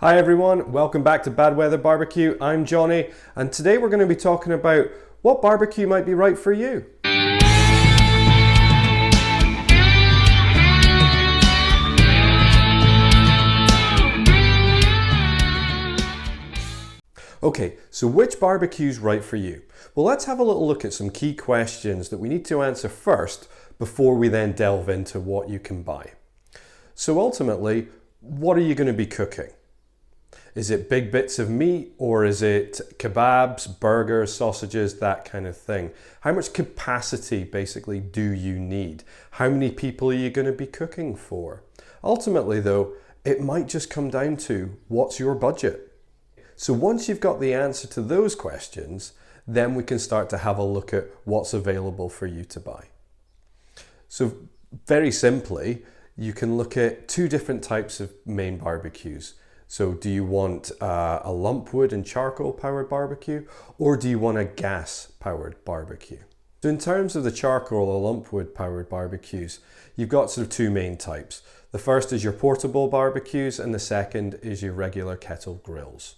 Hi everyone, welcome back to Bad Weather Barbecue. I'm Johnny, and today we're going to be talking about what barbecue might be right for you. Okay, so which barbecue is right for you? Well, let's have a little look at some key questions that we need to answer first before we then delve into what you can buy. So ultimately, what are you going to be cooking? Is it big bits of meat, or is it kebabs, burgers, sausages, that kind of thing? How much capacity basically do you need? How many people are you going to be cooking for? Ultimately though, it might just come down to what's your budget. So once you've got the answer to those questions, then we can start to have a look at what's available for you to buy. So very simply, you can look at two different types of main barbecues. So do you want a lump wood and charcoal powered barbecue, or do you want a gas powered barbecue? So in terms of the charcoal or lump wood powered barbecues, you've got sort of two main types. The first is your portable barbecues, and the second is your regular kettle grills.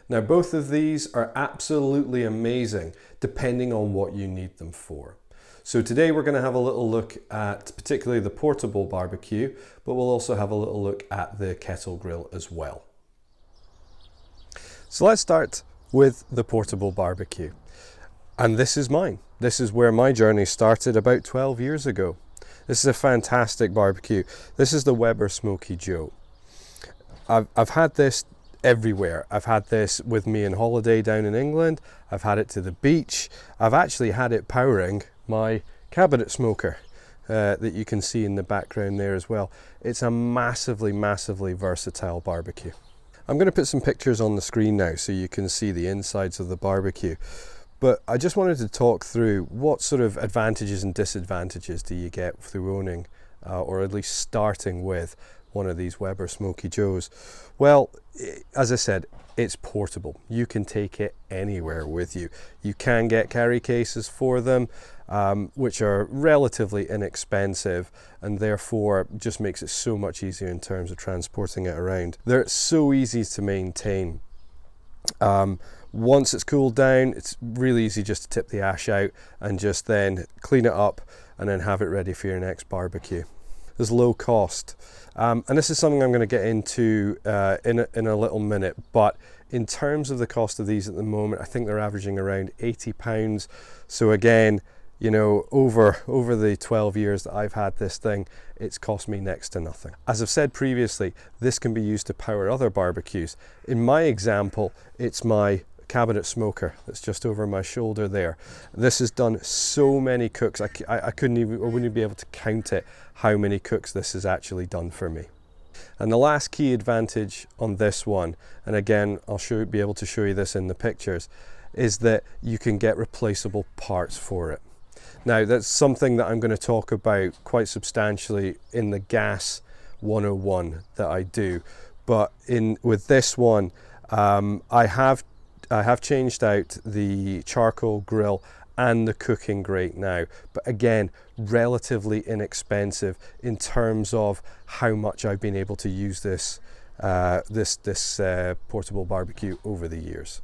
Now both of these are absolutely amazing depending on what you need them for. So today we're going to have a little look at particularly the portable barbecue, but we'll also have a little look at the kettle grill as well. So let's start with the portable barbecue. And this is mine. This is where my journey started about 12 years ago. This is a fantastic barbecue. This is the Weber Smokey Joe. I've had this everywhere. I've had this with me on holiday down in England. I've had it to the beach. I've actually had it powering my cabinet smoker that you can see in the background there as well. It's a massively versatile barbecue. I'm going to put some pictures on the screen now so you can see the insides of the barbecue, but I just wanted to talk through what sort of advantages and disadvantages do you get through owning or at least starting with one of these Weber Smokey Joes. Well, as I said, it's portable. You can take it anywhere with you. You can get carry cases for them, which are relatively inexpensive, and therefore just makes it so much easier in terms of transporting it around. They're so easy to maintain. Once it's cooled down, it's really easy just to tip the ash out and just then clean it up and then have it ready for your next barbecue. There's low cost. And this is something I'm going to get into in a little minute, but in terms of the cost of these at the moment, I think they're averaging around £80. So again, you know, over the 12 years that I've had this thing, it's cost me next to nothing. As I've said previously, this can be used to power other barbecues. In my example, it's my cabinet smoker that's just over my shoulder there. This has done so many cooks. I wouldn't be able to count it how many cooks this has actually done for me. And the last key advantage on this one, and again I'll be able to show you this in the pictures, is that you can get replaceable parts for it. Now that's something that I'm going to talk about quite substantially in the gas 101 that I do, but with this one I have changed out the charcoal grill and the cooking grate now, but again, relatively inexpensive in terms of how much I've been able to use this portable barbecue over the years.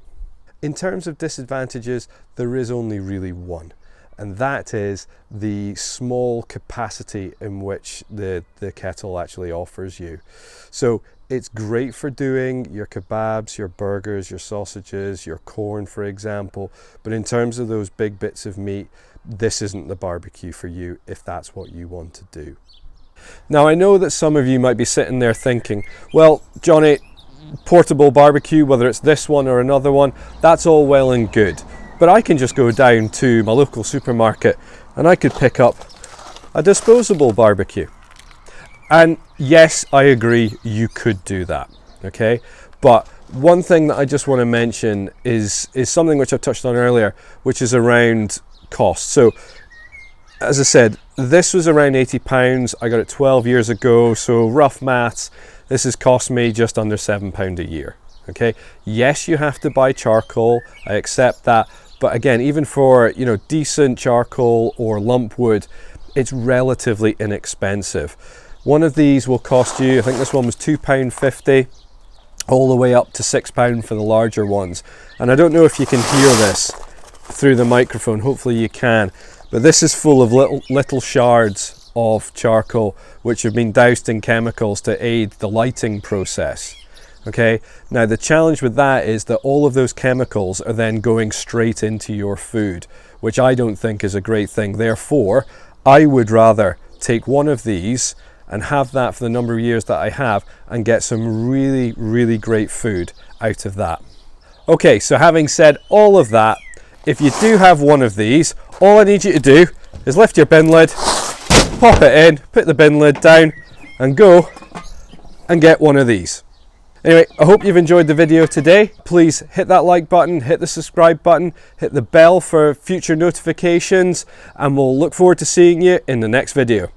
In terms of disadvantages, there is only really one, and that is the small capacity in which the kettle actually offers you. So it's great for doing your kebabs, your burgers, your sausages, your corn, for example. But in terms of those big bits of meat, this isn't the barbecue for you if that's what you want to do. Now, I know that some of you might be sitting there thinking, well, Johnny, portable barbecue, whether it's this one or another one, that's all well and good. But I can just go down to my local supermarket and I could pick up a disposable barbecue. And yes, I agree, you could do that, okay? But one thing that I just want to mention is something which I touched on earlier, which is around cost. So, as I said, this was around £80. I got it 12 years ago, so rough maths, this has cost me just under £7 a year, okay? Yes, you have to buy charcoal, I accept that, but again, even for, you know, decent charcoal or lump wood, it's relatively inexpensive. One of these will cost you, I think this one was £2.50. all the way up to £6 for the larger ones. And I don't know if you can hear this through the microphone, hopefully you can, but this is full of little shards of charcoal which have been doused in chemicals to aid the lighting process. Okay, now the challenge with that is that all of those chemicals are then going straight into your food, which I don't think is a great thing. Therefore, I would rather take one of these and have that for the number of years that I have and get some really, really great food out of that. Okay, so having said all of that, if you do have one of these, all I need you to do is lift your bin lid, pop it in, put the bin lid down and go and get one of these. Anyway, I hope you've enjoyed the video today. Please hit that like button, hit the subscribe button, hit the bell for future notifications, and we'll look forward to seeing you in the next video.